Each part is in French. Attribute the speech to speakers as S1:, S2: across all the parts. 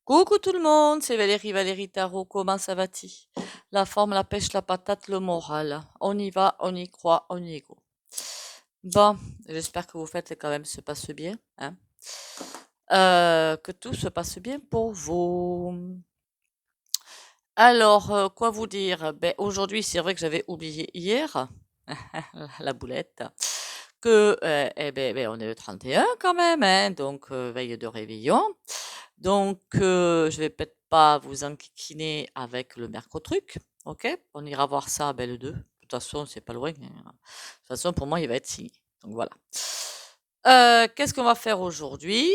S1: Coucou tout le monde, c'est Valérie Tarot, comment ça va-t-il? La forme, la pêche, la patate, le moral. On y va, on y croit, on y go. Bon, j'espère que vos fêtes quand même se passent bien, hein? Que tout se passe bien pour vous. Alors, quoi vous dire? Ben, aujourd'hui, c'est vrai que j'avais oublié hier, la boulette, que, on est le 31 quand même, hein, donc veille de réveillon. Donc, je vais peut-être pas vous enquiquiner avec le mercotruc, ok? On ira voir ça, ben, le 2. De toute façon, c'est pas loin, hein. De toute façon, pour moi, il va être signé. Donc voilà. Qu'est-ce qu'on va faire aujourd'hui?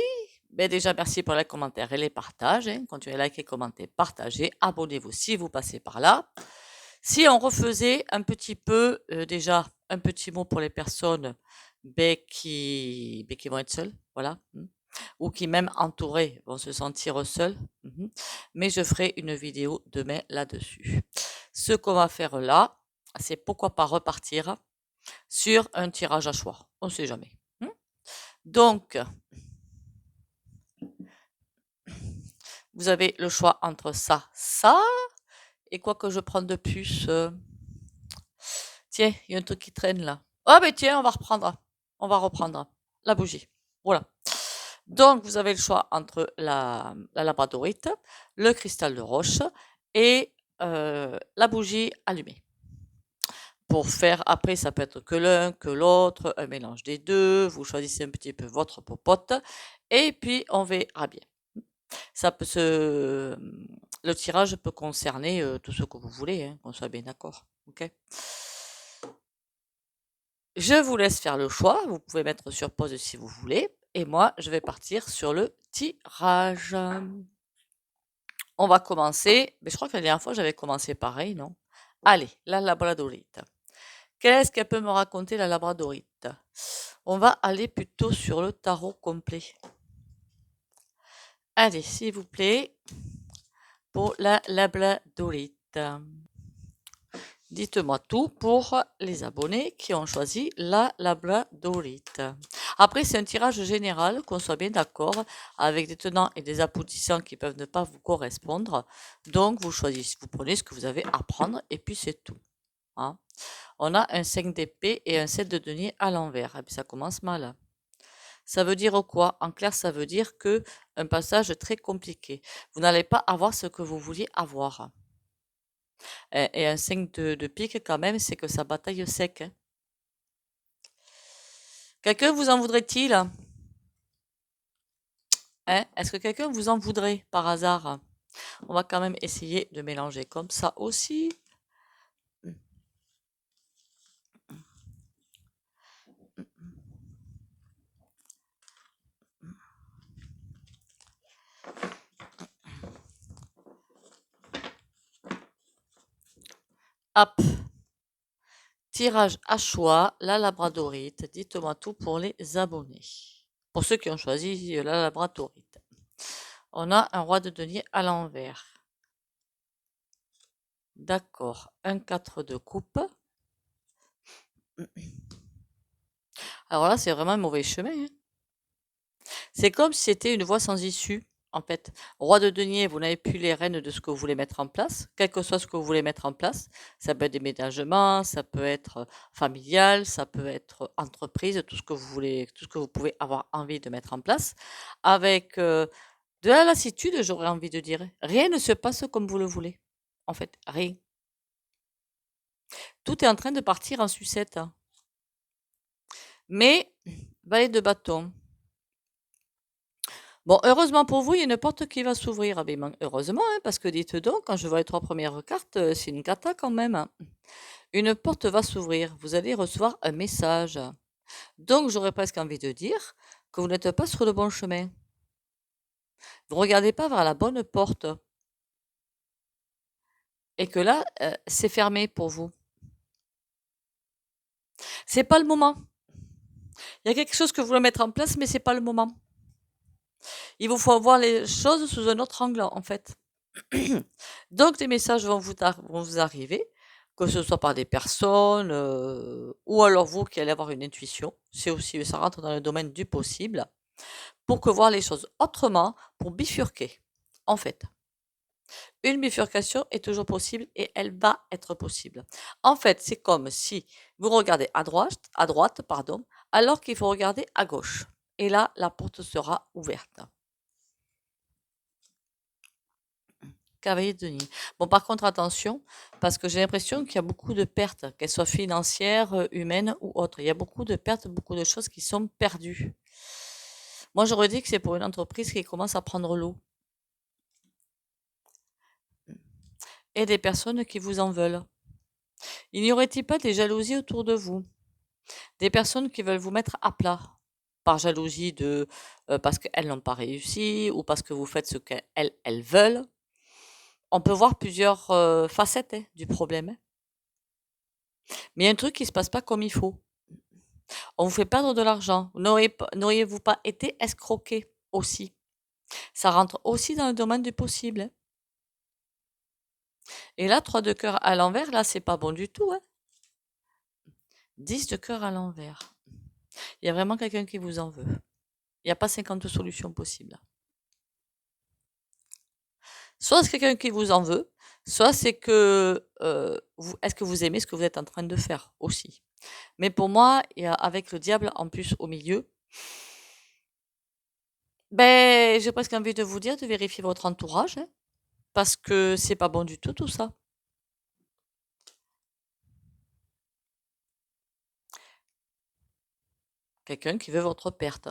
S1: Ben déjà, merci pour les commentaires et les partages, hein. Continuez à liker, commenter, partager. Abonnez-vous si vous passez par là. Si on refaisait un petit peu, déjà, un petit mot pour les personnes qui vont être seules, voilà, ou qui même entourées vont se sentir seules. Mais je ferai une vidéo demain là-dessus. Ce qu'on va faire là, c'est pourquoi pas repartir sur un tirage à choix. On ne sait jamais. Donc, vous avez le choix entre ça, et quoi que je prends de plus. Tiens, il y a un truc qui traîne là. Ah ben tiens, on va reprendre la bougie. Voilà. Donc, vous avez le choix entre la labradorite, le cristal de roche et la bougie allumée. Pour faire, après, ça peut être que l'un, que l'autre, un mélange des deux. Vous choisissez un petit peu votre popote et puis on verra bien. Ça peut le tirage peut concerner tout ce que vous voulez, hein, qu'on soit bien d'accord. Ok. Je vous laisse faire le choix. Vous pouvez mettre sur pause si vous voulez. Et moi, je vais partir sur le tirage. On va commencer. Mais je crois que la dernière fois, j'avais commencé pareil, non? Allez, la labradorite. Qu'est-ce qu'elle peut me raconter, la labradorite? On va aller plutôt sur le tarot complet. Allez, s'il vous plaît, pour la labradorite. Dites-moi tout pour les abonnés qui ont choisi la labradorite. Après, c'est un tirage général, qu'on soit bien d'accord, avec des tenants et des aboutissants qui peuvent ne pas vous correspondre. Donc, vous choisissez, vous prenez ce que vous avez à prendre et puis c'est tout. Hein. On a un 5 d'épée et un 7 de denier à l'envers. Et puis ça commence mal. Ça veut dire quoi? En clair, ça veut dire que un passage très compliqué. Vous n'allez pas avoir ce que vous vouliez avoir. Et un 5 de pique, quand même, c'est que ça bataille sec. Hein. Quelqu'un vous en voudrait-il? Hein? Est-ce que quelqu'un vous en voudrait par hasard? On va quand même essayer de mélanger comme ça aussi. Hop. Tirage à choix, la labradorite. Dites-moi tout pour les abonnés. Pour ceux qui ont choisi la labradorite. On a un roi de denier à l'envers. D'accord. Un 4 de coupe. Alors là, c'est vraiment un mauvais chemin. Hein. C'est comme si c'était une voie sans issue. En fait, roi de denier, vous n'avez plus les rênes de ce que vous voulez mettre en place, quel que soit ce que vous voulez mettre en place. Ça peut être déménagement, ça peut être familial, ça peut être entreprise, tout ce que vous voulez, tout ce que vous pouvez avoir envie de mettre en place. Avec de la lassitude, j'aurais envie de dire. Rien ne se passe comme vous le voulez. En fait, rien. Tout est en train de partir en sucette. Mais, valet de bâton. Bon, heureusement pour vous, il y a une porte qui va s'ouvrir. Ah ben, heureusement, hein, parce que dites donc, quand je vois les 3 premières cartes, c'est une cata quand même. Hein. Une porte va s'ouvrir. Vous allez recevoir un message. Donc, j'aurais presque envie de dire que vous n'êtes pas sur le bon chemin. Vous ne regardez pas vers la bonne porte. Et que là, c'est fermé pour vous. C'est pas le moment. Il y a quelque chose que vous voulez mettre en place, mais c'est pas le moment. Il vous faut voir les choses sous un autre angle, en fait. Donc, des messages vont vous arriver, que ce soit par des personnes, ou alors vous qui allez avoir une intuition. C'est aussi, ça rentre dans le domaine du possible, pour que voir les choses autrement, pour bifurquer. En fait, une bifurcation est toujours possible et elle va être possible. En fait, c'est comme si vous regardez à droite, pardon, alors qu'il faut regarder à gauche. Et là, la porte sera ouverte. Cavalier de Denis. Bon, par contre, attention, parce que j'ai l'impression qu'il y a beaucoup de pertes, qu'elles soient financières, humaines ou autres. Il y a beaucoup de pertes, beaucoup de choses qui sont perdues. Moi, j'aurais dit que c'est pour une entreprise qui commence à prendre l'eau. Et des personnes qui vous en veulent. Il n'y aurait-il pas des jalousies autour de vous? Des personnes qui veulent vous mettre à plat par jalousie parce qu'elles n'ont pas réussi ou parce que vous faites ce qu'elles veulent. On peut voir plusieurs facettes du problème, hein. Mais il y a un truc qui ne se passe pas comme il faut. On vous fait perdre de l'argent. N'auriez-vous pas été escroqué aussi? Ça rentre aussi dans le domaine du possible, hein. Et là, 3 de cœur à l'envers, là, c'est pas bon du tout, hein. 10 de cœur à l'envers. Il y a vraiment quelqu'un qui vous en veut. Il n'y a pas 50 solutions possibles. Soit c'est quelqu'un qui vous en veut, soit c'est que est-ce que vous aimez ce que vous êtes en train de faire aussi. Mais pour moi, avec le diable en plus au milieu, ben j'ai presque envie de vous dire de vérifier votre entourage, hein, parce que c'est pas bon du tout ça. Quelqu'un qui veut votre perte.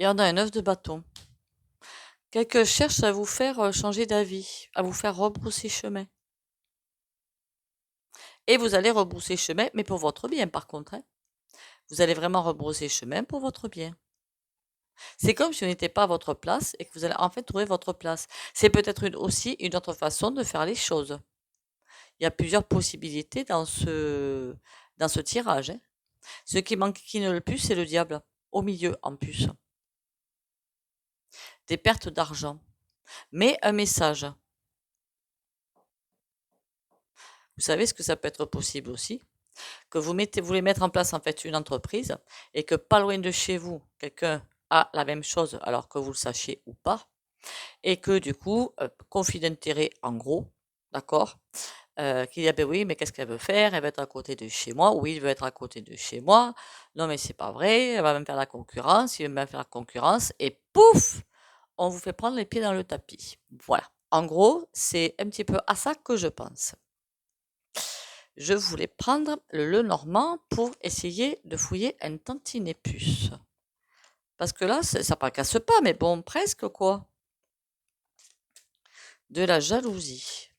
S1: Et on a un œuf de bâton. Quelqu'un cherche à vous faire changer d'avis, à vous faire rebrousser chemin. Et vous allez rebrousser chemin, mais pour votre bien par contre, hein. Vous allez vraiment rebrousser chemin pour votre bien. C'est comme si on n'était pas à votre place et que vous allez en fait trouver votre place. C'est peut-être aussi une autre façon de faire les choses. Il y a plusieurs possibilités dans ce tirage, hein. Ce qui manque qui ne le plus, c'est le diable, au milieu en plus. Des pertes d'argent. Mais un message. Vous savez ce que ça peut être possible aussi? Que vous voulez mettre en place en fait une entreprise et que pas loin de chez vous, quelqu'un a la même chose alors que vous le sachiez ou pas. Et que du coup, conflit d'intérêt en gros, d'accord? Qui dit: «Ah beh, oui, mais qu'est-ce qu'elle veut faire? Elle veut être à côté de chez moi». Oui, il veut être à côté de chez moi. Non, mais c'est pas vrai, elle va me faire la concurrence, il va me faire la concurrence et pouf! On vous fait prendre les pieds dans le tapis. Voilà. En gros, c'est un petit peu à ça que je pense. Je voulais prendre le Lenormand pour essayer de fouiller un tantinet plus. Parce que là, ça casse pas, mais bon, presque quoi. De la jalousie.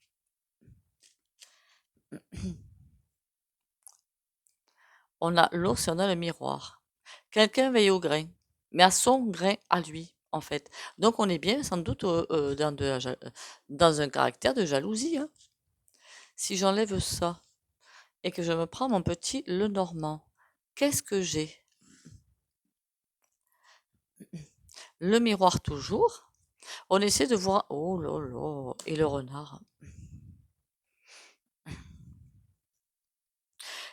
S1: On a l'ours et on a le miroir. Quelqu'un veille au grain, mais à son grain à lui, en fait. Donc on est bien sans doute dans un caractère de jalousie, hein. Si j'enlève ça et que je me prends mon petit Lenormand, qu'est-ce que j'ai? Le miroir toujours. On essaie de voir. Oh là là, et le renard.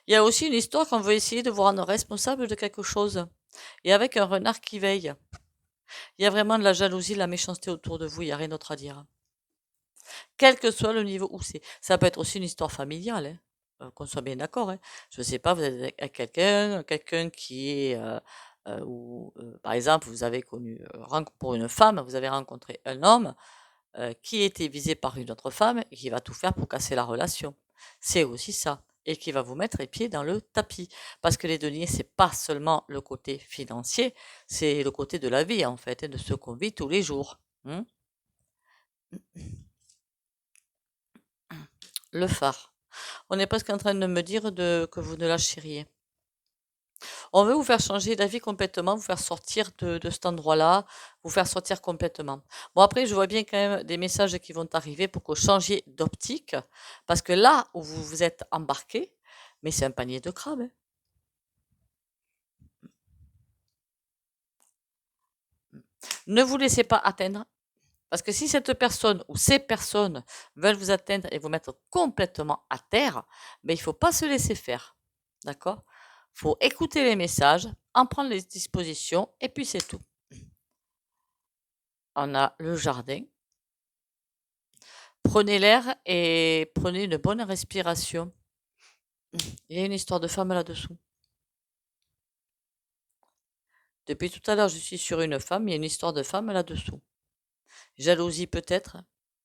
S1: Il y a aussi une histoire qu'on veut essayer de vous rendre responsable de quelque chose. Et avec un renard qui veille. Il y a vraiment de la jalousie, de la méchanceté autour de vous, il n'y a rien d'autre à dire. Quel que soit le niveau où c'est. Ça peut être aussi une histoire familiale, hein, qu'on soit bien d'accord, hein. Je ne sais pas, vous êtes avec quelqu'un qui est, par exemple, vous avez connu, pour une femme, vous avez rencontré un homme qui était visé par une autre femme et qui va tout faire pour casser la relation. C'est aussi ça. Et qui va vous mettre les pieds dans le tapis. Parce que les deniers, c'est pas seulement le côté financier, c'est le côté de la vie, en fait, et de ce qu'on vit tous les jours. Le phare. On est presque en train de me dire que vous ne lâchez rien. On veut vous faire changer d'avis complètement, vous faire sortir de cet endroit-là, vous faire sortir complètement. Bon, après, je vois bien quand même des messages qui vont arriver pour que vous changiez d'optique, parce que là où vous vous êtes embarqué, mais c'est un panier de crabes, hein. Ne vous laissez pas atteindre, parce que si cette personne ou ces personnes veulent vous atteindre et vous mettre complètement à terre, ben, il ne faut pas se laisser faire. D'accord? Il faut écouter les messages, en prendre les dispositions, et puis c'est tout. on a le jardin. Prenez l'air et prenez une bonne respiration. Il y a une histoire de femme là-dessous. Depuis tout à l'heure, je suis sur une femme, il y a une histoire de femme là-dessous. Jalousie peut-être.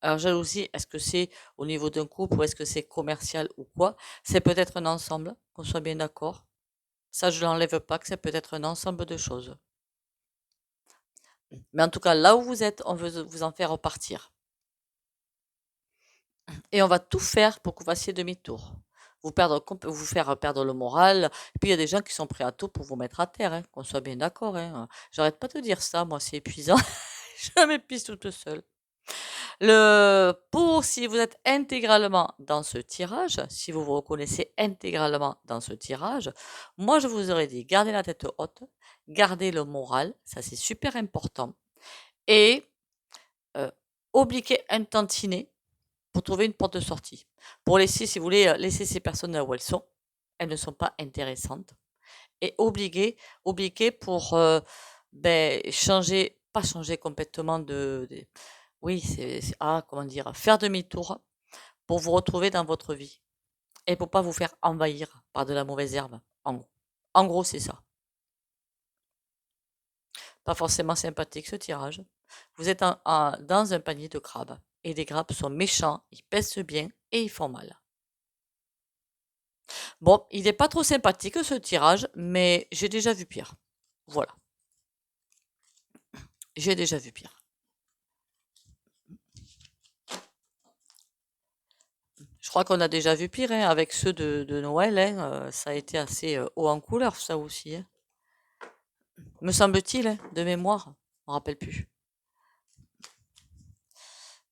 S1: Alors jalousie, est-ce que c'est au niveau d'un couple ou est-ce que c'est commercial ou quoi? C'est peut-être un ensemble, qu'on soit bien d'accord. Ça, je l'enlève pas, que c'est peut-être un ensemble de choses. Mais en tout cas, là où vous êtes, on veut vous en faire repartir. Et on va tout faire pour que vous fassiez demi-tour. Vous faire perdre le moral. Et puis il y a des gens qui sont prêts à tout pour vous mettre à terre, hein, qu'on soit bien d'accord. Hein. J'arrête pas de dire ça, moi c'est épuisant. Je m'épuise toute seule. Si vous êtes intégralement dans ce tirage, si vous vous reconnaissez intégralement dans ce tirage, moi je vous aurais dit, gardez la tête haute, gardez le moral, ça c'est super important, et obliquez un tantinet pour trouver une porte de sortie. Pour laisser, si vous voulez, laisser ces personnes là où elles ne sont pas intéressantes, et obliger pour changer, pas changer complètement oui, comment dire, faire demi-tour pour vous retrouver dans votre vie et pour pas vous faire envahir par de la mauvaise herbe. En gros, c'est ça. Pas forcément sympathique ce tirage. Vous êtes dans un panier de crabes et les crabes sont méchants, ils pèsent bien et ils font mal. Bon, il n'est pas trop sympathique ce tirage, mais j'ai déjà vu pire. Voilà. J'ai déjà vu pire. Je crois qu'on a déjà vu pire hein, avec ceux de Noël. Hein, ça a été assez haut en couleur, ça aussi. Hein. Me semble-t-il, hein, de mémoire. Je ne me rappelle plus.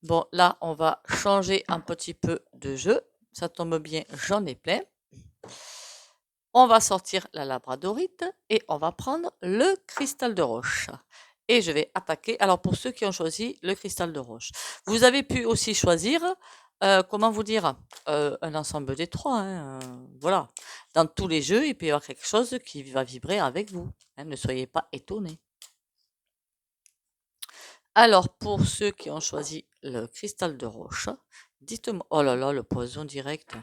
S1: Bon, là, on va changer un petit peu de jeu. Ça tombe bien, j'en ai plein. On va sortir la labradorite et on va prendre le cristal de roche. Et je vais attaquer. Alors, pour ceux qui ont choisi le cristal de roche, vous avez pu aussi choisir, comment vous dire, un ensemble des trois. Hein, voilà. Dans tous les jeux, il peut y avoir quelque chose qui va vibrer avec vous. Hein, ne soyez pas étonnés. Alors, pour ceux qui ont choisi le cristal de roche, dites-moi. Oh là là, le poison direct.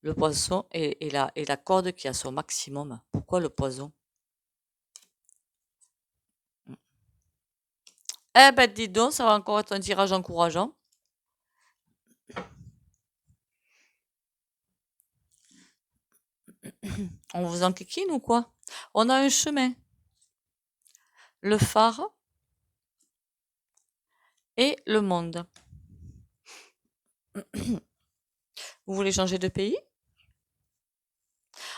S1: Le poisson et la corde qui a son maximum. Pourquoi le poison? Eh ben, dis donc, ça va encore être un tirage encourageant. On vous enquiquine ou quoi? On a un chemin. Le phare et le monde. Vous voulez changer de pays?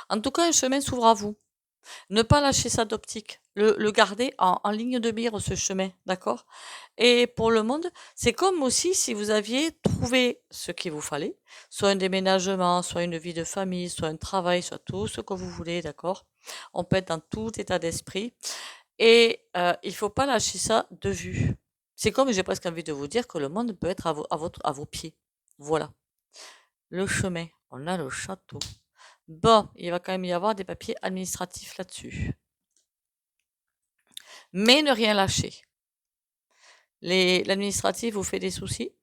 S1: En tout cas, un chemin s'ouvre à vous. Ne pas lâcher ça d'optique. Le garder en ligne de mire, ce chemin, d'accord? Et pour le monde, c'est comme aussi si vous aviez trouvé ce qu'il vous fallait, soit un déménagement, soit une vie de famille, soit un travail, soit tout ce que vous voulez, d'accord? On peut être dans tout état d'esprit. Et il faut pas lâcher ça de vue. C'est comme, j'ai presque envie de vous dire que le monde peut être à vos pieds. Voilà. Le chemin. On a le château. Bon, il va quand même y avoir des papiers administratifs là-dessus. Mais ne rien lâcher. L'administratif vous fait des soucis?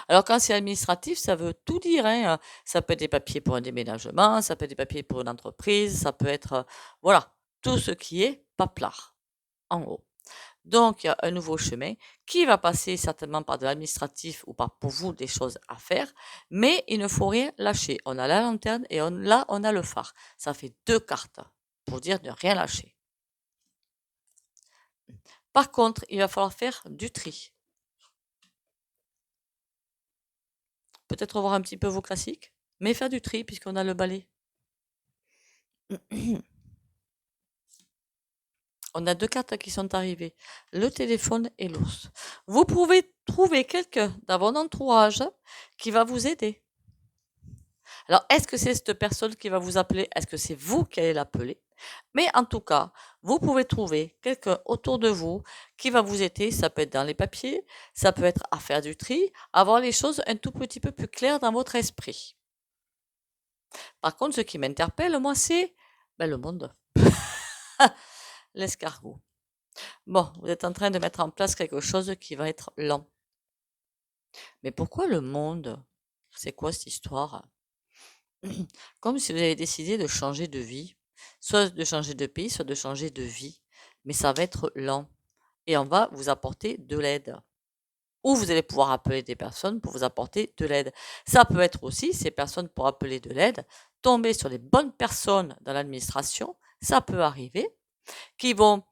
S1: Alors quand c'est administratif, ça veut tout dire. Hein. Ça peut être des papiers pour un déménagement, ça peut être des papiers pour une entreprise, ça peut être, voilà, tout ce qui est paplard, en gros. Donc, il y a un nouveau chemin qui va passer certainement par de l'administratif ou par pour vous des choses à faire, mais il ne faut rien lâcher. On a la lanterne et là, on a le phare. Ça fait 2 cartes pour dire de rien lâcher. Par contre, il va falloir faire du tri. Peut-être revoir un petit peu vos classiques, mais faire du tri puisqu'on a le balai. On a 2 cartes qui sont arrivées, le téléphone et l'ours. Vous pouvez trouver quelqu'un dans votre entourage qui va vous aider. Alors, est-ce que c'est cette personne qui va vous appeler? Est-ce que c'est vous qui allez l'appeler? Mais en tout cas, vous pouvez trouver quelqu'un autour de vous qui va vous aider. Ça peut être dans les papiers, ça peut être à faire du tri, avoir les choses un tout petit peu plus claires dans votre esprit. Par contre, ce qui m'interpelle, moi, c'est le monde. L'escargot. Bon, vous êtes en train de mettre en place quelque chose qui va être lent. Mais pourquoi le monde? C'est quoi cette histoire? Comme si vous avez décidé de changer de vie, soit de changer de pays, soit de changer de vie. Mais ça va être lent. Et on va vous apporter de l'aide. Ou vous allez pouvoir appeler des personnes pour vous apporter de l'aide. Ça peut être aussi, ces personnes pour appeler de l'aide, tomber sur les bonnes personnes dans l'administration, ça peut arriver, qui vont,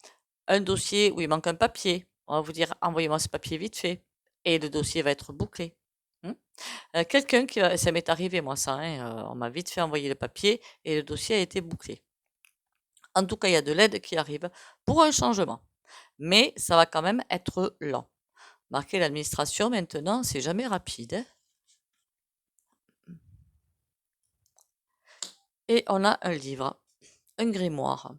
S1: un dossier où il manque un papier, on va vous dire envoyez-moi ce papier vite fait, et le dossier va être bouclé. Quelqu'un qui, ça m'est arrivé moi ça, on m'a vite fait envoyer le papier et le dossier a été bouclé. En tout cas, il y a de l'aide qui arrive pour un changement, mais ça va quand même être lent. Marquez l'administration maintenant, c'est jamais rapide, hein. Et on a un livre, un grimoire.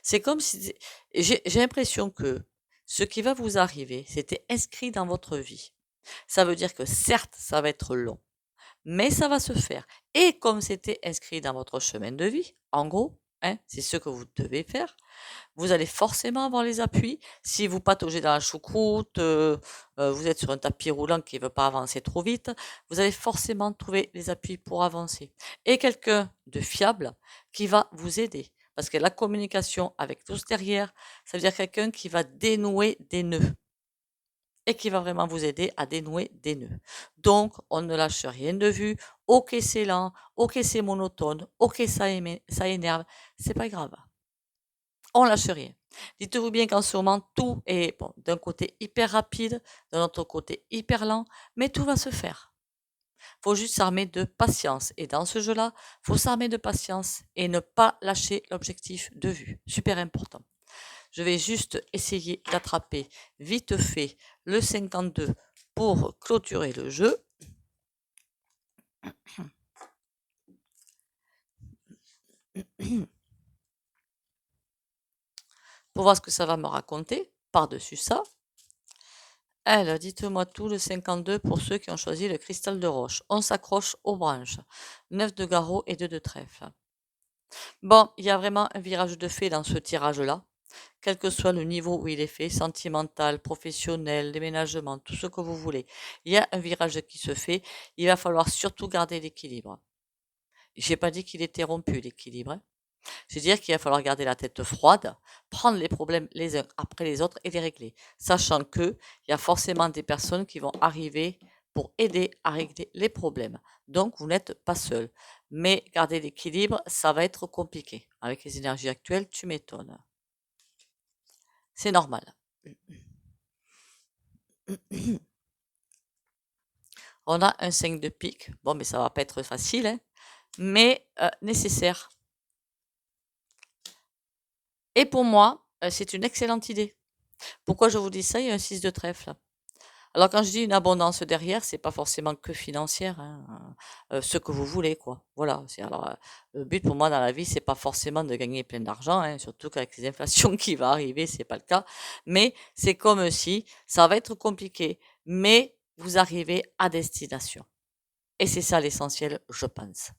S1: C'est comme si j'ai l'impression que ce qui va vous arriver, c'était inscrit dans votre vie. Ça veut dire que certes, ça va être long, mais ça va se faire. Et comme c'était inscrit dans votre chemin de vie, en gros, c'est ce que vous devez faire, vous allez forcément avoir les appuis. Si vous pataugez dans la choucroute, vous êtes sur un tapis roulant qui ne veut pas avancer trop vite, vous allez forcément trouver les appuis pour avancer. Et quelqu'un de fiable qui va vous aider. Parce que la communication avec tous derrière, ça veut dire quelqu'un qui va dénouer des nœuds et qui va vraiment vous aider à dénouer des nœuds. Donc, on ne lâche rien de vue. Ok, c'est lent. Ok, c'est monotone. Ok, ça énerve. C'est pas grave. On lâche rien. Dites-vous bien qu'en ce moment, tout est d'un côté hyper rapide, d'un autre côté hyper lent, mais tout va se faire. Faut juste s'armer de patience. Et dans ce jeu-là, faut s'armer de patience et ne pas lâcher l'objectif de vue. Super important. Je vais juste essayer d'attraper vite fait le 52 pour clôturer le jeu. Pour voir ce que ça va me raconter par-dessus ça. Alors, dites-moi tout, le 52 pour ceux qui ont choisi le cristal de roche. On s'accroche aux branches. 9 de garrot et 2 de trèfle. Bon, il y a vraiment un virage de fait dans ce tirage-là. Quel que soit le niveau où il est fait, sentimental, professionnel, déménagement, tout ce que vous voulez. Il y a un virage qui se fait. Il va falloir surtout garder l'équilibre. J'ai pas dit qu'il était rompu, l'équilibre, hein. Je veux dire qu'il va falloir garder la tête froide, prendre les problèmes les uns après les autres et les régler. Sachant que il y a forcément des personnes qui vont arriver pour aider à régler les problèmes. Donc, vous n'êtes pas seul. Mais garder l'équilibre, ça va être compliqué. Avec les énergies actuelles, tu m'étonnes. C'est normal. On a un 5 de pique. Bon, mais ça va pas être facile, hein, mais nécessaire. Et pour moi, c'est une excellente idée. Pourquoi je vous dis ça? Il y a un 6 de trèfle. Alors quand je dis une abondance derrière, c'est pas forcément que financière, hein, ce que vous voulez, quoi. Voilà, le but pour moi dans la vie, c'est pas forcément de gagner plein d'argent, hein, surtout qu'avec les inflations qui va arriver, c'est pas le cas. Mais c'est comme si ça va être compliqué, mais vous arrivez à destination. Et c'est ça l'essentiel, je pense.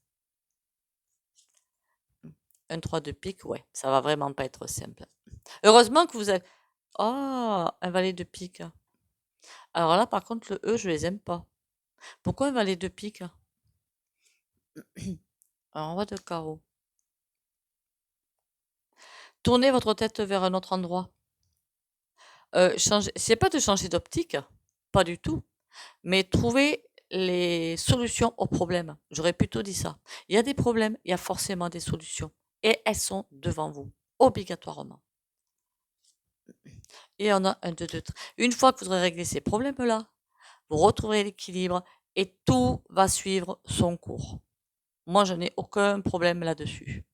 S1: Un 3 de pique, ouais, ça va vraiment pas être simple. Heureusement que vous avez... Oh, un valet de pique. Alors là, par contre, le E, je les aime pas. Pourquoi un valet de pique? Un roi de carreau. Tournez votre tête vers un autre endroit. C'est pas de changer d'optique, pas du tout, mais trouver les solutions aux problèmes. J'aurais plutôt dit ça. Il y a des problèmes, il y a forcément des solutions. Et elles sont devant vous, obligatoirement. Et on a un 2 de... Une fois que vous aurez réglé ces problèmes-là, vous retrouverez l'équilibre et tout va suivre son cours. Moi, je n'ai aucun problème là-dessus.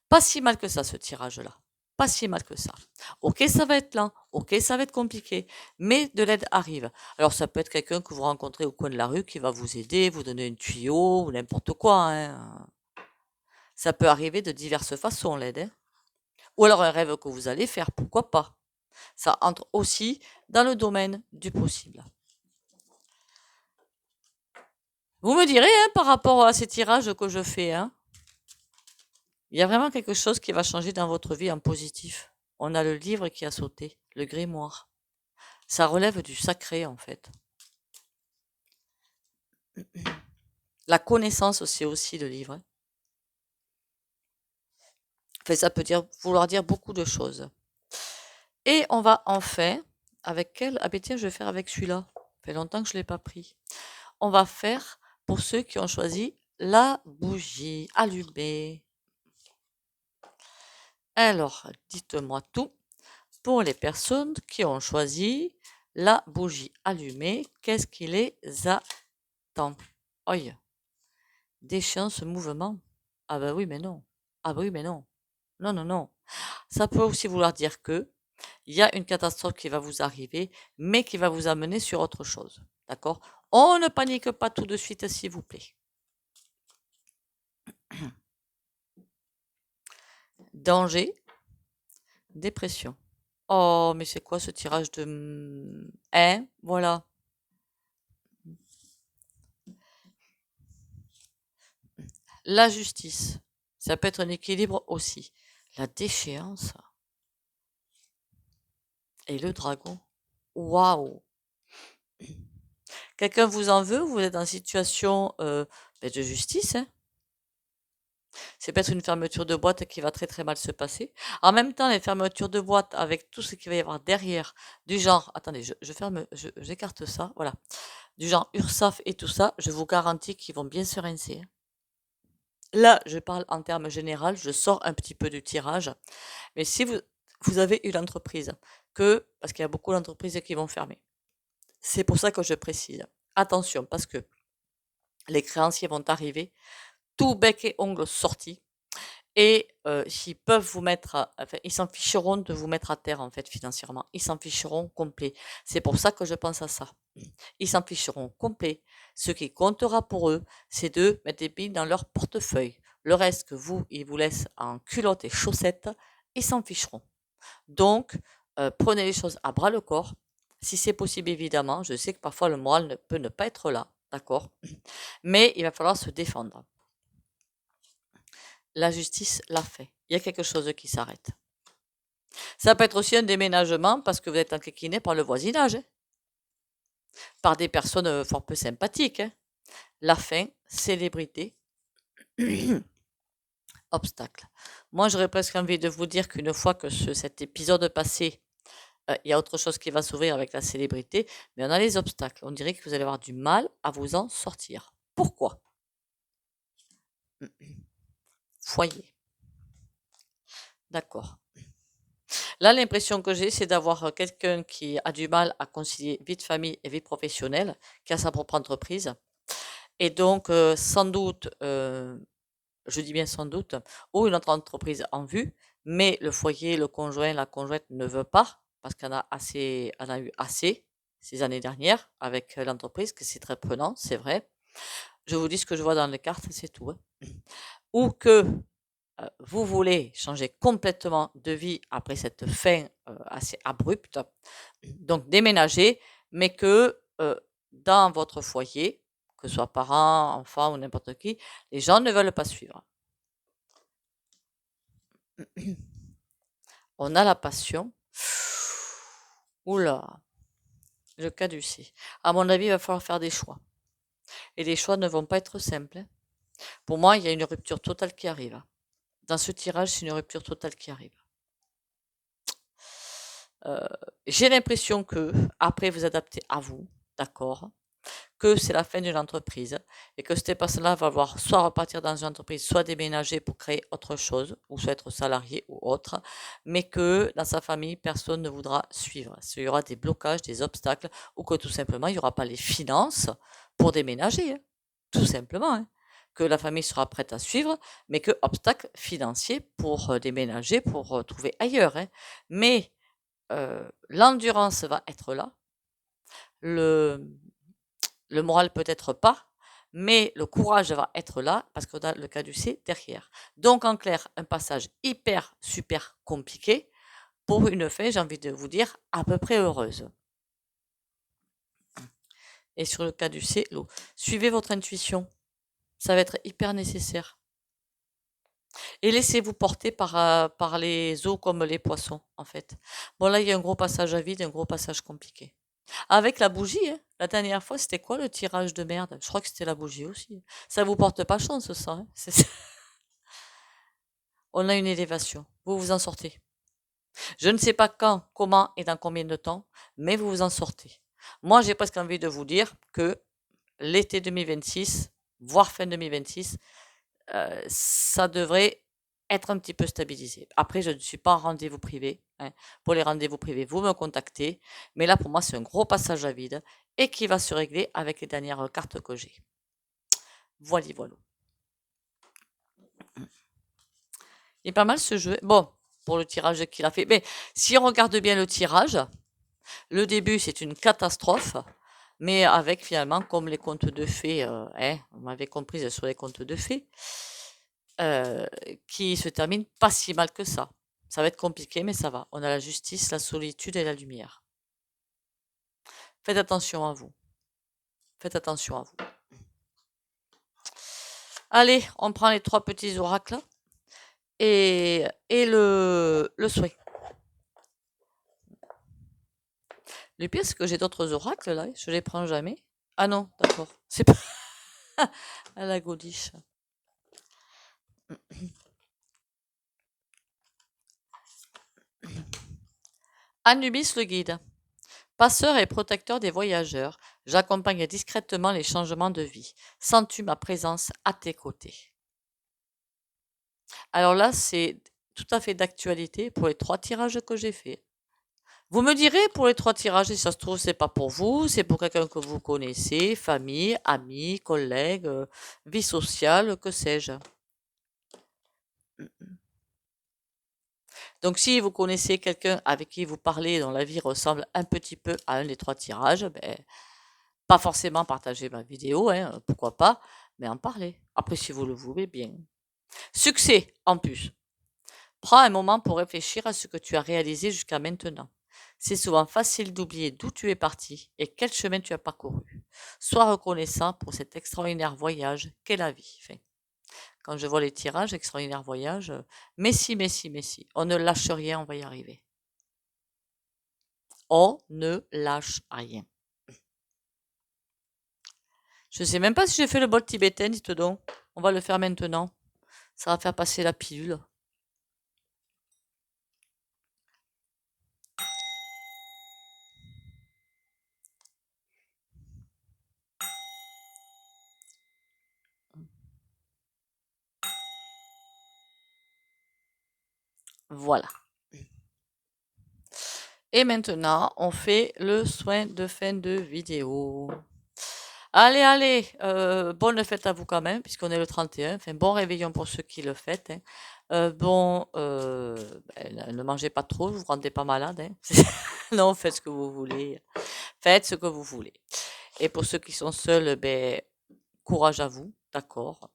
S1: Pas si mal que ça, ce tirage-là. Pas si mal que ça. Ok, ça va être lent. Ok, ça va être compliqué. Mais de l'aide arrive. Alors, ça peut être quelqu'un que vous rencontrez au coin de la rue qui va vous aider, vous donner un tuyau ou n'importe quoi, hein. Ça peut arriver de diverses façons, l'aide, hein. Ou alors un rêve que vous allez faire, pourquoi pas. Ça entre aussi dans le domaine du possible. Vous me direz, hein, par rapport à ces tirages que je fais, hein, il y a vraiment quelque chose qui va changer dans votre vie en positif. on a le livre qui a sauté, le grimoire. Ça relève du sacré, en fait. La connaissance, c'est aussi le livre, hein. Enfin, ça peut vouloir dire beaucoup de choses. Et on va enfin, avec quel? Ah ben tiens, je vais faire avec celui-là. Ça fait longtemps que je ne l'ai pas pris. On va faire pour ceux qui ont choisi la bougie allumée. Alors, dites-moi tout. Pour les personnes qui ont choisi la bougie allumée, qu'est-ce qui les attend? Oi, déchéance, mouvement. Ah bah oui, mais non. Ah bah oui, mais non. Non, non, non. Ça peut aussi vouloir dire que il y a une catastrophe qui va vous arriver, mais qui va vous amener sur autre chose. D'accord? On ne panique pas tout de suite, s'il vous plaît. Danger, dépression. Oh, mais c'est quoi ce tirage de... Hein? Voilà. La justice. Ça peut être un équilibre aussi. La déchéance. Et le dragon. Waouh! Quelqu'un vous en veut? Vous êtes en situation de justice, hein? C'est peut-être une fermeture de boîte qui va très très mal se passer. En même temps, les fermetures de boîte avec tout ce qu'il va y avoir derrière, du genre, attendez, j'écarte ça, voilà, du genre URSAF et tout ça, je vous garantis qu'ils vont bien se rincer, hein. Là, je parle en termes généraux, je sors un petit peu du tirage, mais si vous avez une entreprise, parce qu'il y a beaucoup d'entreprises qui vont fermer, c'est pour ça que je précise. Attention, parce que les créanciers vont arriver, tout bec et ongles sortis, et s'ils peuvent vous mettre, enfin, ils s'en ficheront de vous mettre à terre, en fait, financièrement. Ils s'en ficheront complet. C'est pour ça que je pense à ça. Ils s'en ficheront complet. Ce qui comptera pour eux, c'est de mettre des billes dans leur portefeuille. Le reste que ils vous laissent en culottes et chaussettes, ils s'en ficheront. Donc, prenez les choses à bras le corps. Si c'est possible, évidemment. Je sais que parfois le moral peut ne pas être là, d'accord? Mais il va falloir se défendre. La justice l'a fait. Il y a quelque chose qui s'arrête. Ça peut être aussi un déménagement parce que vous êtes enquiquiné par le voisinage, hein, par des personnes fort peu sympathiques, hein. La fin, célébrité, obstacle. Moi, j'aurais presque envie de vous dire qu'une fois que cet épisode passé, il y a autre chose qui va s'ouvrir avec la célébrité, mais on a les obstacles. On dirait que vous allez avoir du mal à vous en sortir. Pourquoi? Foyer. D'accord. Là, l'impression que j'ai, c'est d'avoir quelqu'un qui a du mal à concilier vie de famille et vie professionnelle, qui a sa propre entreprise. Et donc, sans doute, je dis bien sans doute, ou une autre entreprise en vue, mais le foyer, le conjoint, la conjointe ne veut pas, parce qu'on a eu assez ces années dernières avec l'entreprise, que c'est très prenant, c'est vrai. Je vous dis ce que je vois dans les cartes, c'est tout, hein. Ou que vous voulez changer complètement de vie après cette fin assez abrupte, donc déménager, mais que dans votre foyer, que ce soit parents, enfants ou n'importe qui, les gens ne veulent pas suivre. On a la passion. Oula, le caducé. À mon avis, il va falloir faire des choix. Et les choix ne vont pas être simples, hein. Pour moi, il y a une rupture totale qui arrive. Dans ce tirage, c'est une rupture totale qui arrive. J'ai l'impression que après vous adaptez à vous, d'accord, que c'est la fin d'une entreprise et que cette personne-là va voir soit repartir dans une entreprise, soit déménager pour créer autre chose, ou soit être salarié ou autre, mais que dans sa famille, personne ne voudra suivre. Il y aura des blocages, des obstacles, ou que tout simplement, il n'y aura pas les finances pour déménager, hein, tout simplement, hein. Que la famille sera prête à suivre, mais que obstacle financier pour déménager, pour trouver ailleurs, hein. Mais l'endurance va être là, le moral peut-être pas, mais le courage va être là parce qu'on a le caducée derrière. Donc en clair, un passage hyper, super compliqué pour une fin, j'ai envie de vous dire, à peu près heureuse. Et sur le caducée, l'eau. Suivez votre intuition. Ça va être hyper nécessaire. Et laissez-vous porter par les eaux comme les poissons, en fait. Bon, là, il y a un gros passage à vide, un gros passage compliqué. Avec la bougie, hein. La dernière fois, c'était quoi le tirage de merde? Je crois que c'était la bougie aussi. Ça vous porte pas chance, ça, hein. On a une élévation. Vous vous en sortez. Je ne sais pas quand, comment et dans combien de temps, mais vous vous en sortez. Moi, j'ai presque envie de vous dire que l'été 2026, voire fin 2026, ça devrait être un petit peu stabilisé. Après, je ne suis pas en rendez-vous privé, hein. Pour les rendez-vous privés, vous me contactez. Mais là, pour moi, c'est un gros passage à vide et qui va se régler avec les dernières cartes que j'ai. Voilà, voilà. Il est pas mal ce jeu. Bon, pour le tirage qu'il a fait. Mais si on regarde bien le tirage, le début, c'est une catastrophe. Mais avec finalement, comme les contes de fées, hein, on m'avait comprise sur les contes de fées, euh, qui se termine pas si mal que ça. Ça va être compliqué, mais ça va. On a la justice, la solitude et la lumière. Faites attention à vous. Faites attention à vous. Allez, on prend les trois petits oracles et le souhait. Le pire, c'est que j'ai d'autres oracles là, je les prends jamais. Ah non, d'accord. C'est pas à la godiche. Anubis le guide. Passeur et protecteur des voyageurs, j'accompagne discrètement les changements de vie. Sens-tu ma présence à tes côtés? Alors là, c'est tout à fait d'actualité pour les trois tirages que j'ai faits. Vous me direz pour les trois tirages, si ça se trouve, c'est pas pour vous, c'est pour quelqu'un que vous connaissez, famille, amis, collègues, vie sociale, que sais-je. Donc, si vous connaissez quelqu'un avec qui vous parlez, dont la vie ressemble un petit peu à un des trois tirages, ben, pas forcément partager ma vidéo, hein, pourquoi pas, mais en parler. Après, si vous le voulez bien. Succès, en plus. Prends un moment pour réfléchir à ce que tu as réalisé jusqu'à maintenant. C'est souvent facile d'oublier d'où tu es parti et quel chemin tu as parcouru. Sois reconnaissant pour cet extraordinaire voyage qu'est la vie. Enfin, quand je vois les tirages, extraordinaire voyage, mais si, mais si, mais si. On ne lâche rien, on va y arriver. On ne lâche rien. Je ne sais même pas si j'ai fait le bol tibétain, dites donc. On va le faire maintenant. Ça va faire passer la pilule. Voilà. Et maintenant, on fait le soin de fin de vidéo. Allez, allez, bonne fête à vous quand même, puisqu'on est le 31. Enfin, bon réveillon pour ceux qui le fêtent, hein. Bon, ne mangez pas trop, vous vous rendez pas malade, hein. Non, faites ce que vous voulez. Faites ce que vous voulez. Et pour ceux qui sont seuls, ben, courage à vous, d'accord.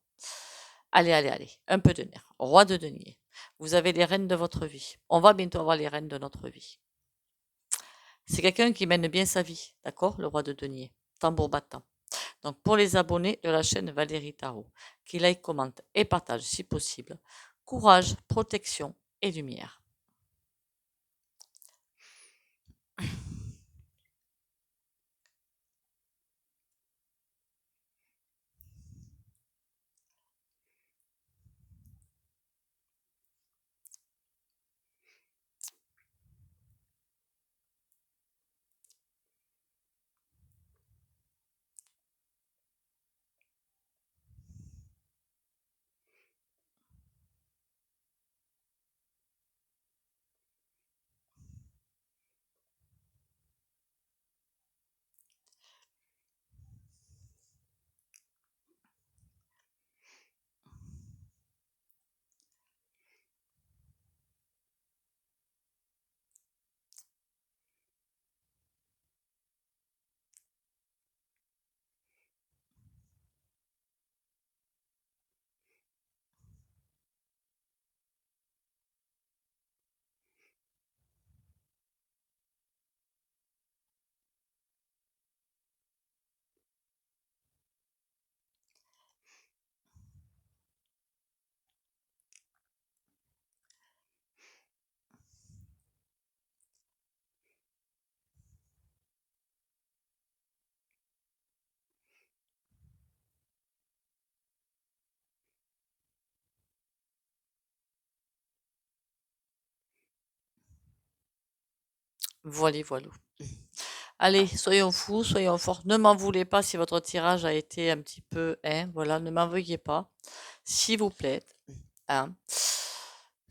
S1: Allez, allez, allez, un peu de nerfs. Roi de denier. Vous avez les rênes de votre vie. On va bientôt avoir les rênes de notre vie. C'est quelqu'un qui mène bien sa vie, d'accord? Le roi de denier. Tambour battant. Donc, pour les abonnés de la chaîne Valérie Tarot, qui like, commente et partage si possible. Courage, protection et lumière. Voilà, voilà. Allez, soyons fous, soyons forts. Ne m'en voulez pas si votre tirage a été un petit peu, hein, voilà, ne m'en veuillez pas, s'il vous plaît, hein.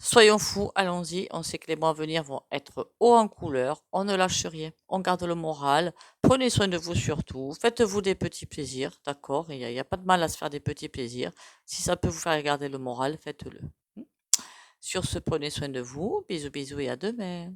S1: Soyons fous, allons-y. On sait que les mois à venir vont être hauts en couleur. On ne lâche rien. On garde le moral. Prenez soin de vous surtout. Faites-vous des petits plaisirs, d'accord? Il y a pas de mal à se faire des petits plaisirs. Si ça peut vous faire garder le moral, faites-le. Sur ce, prenez soin de vous. Bisous, bisous et à demain.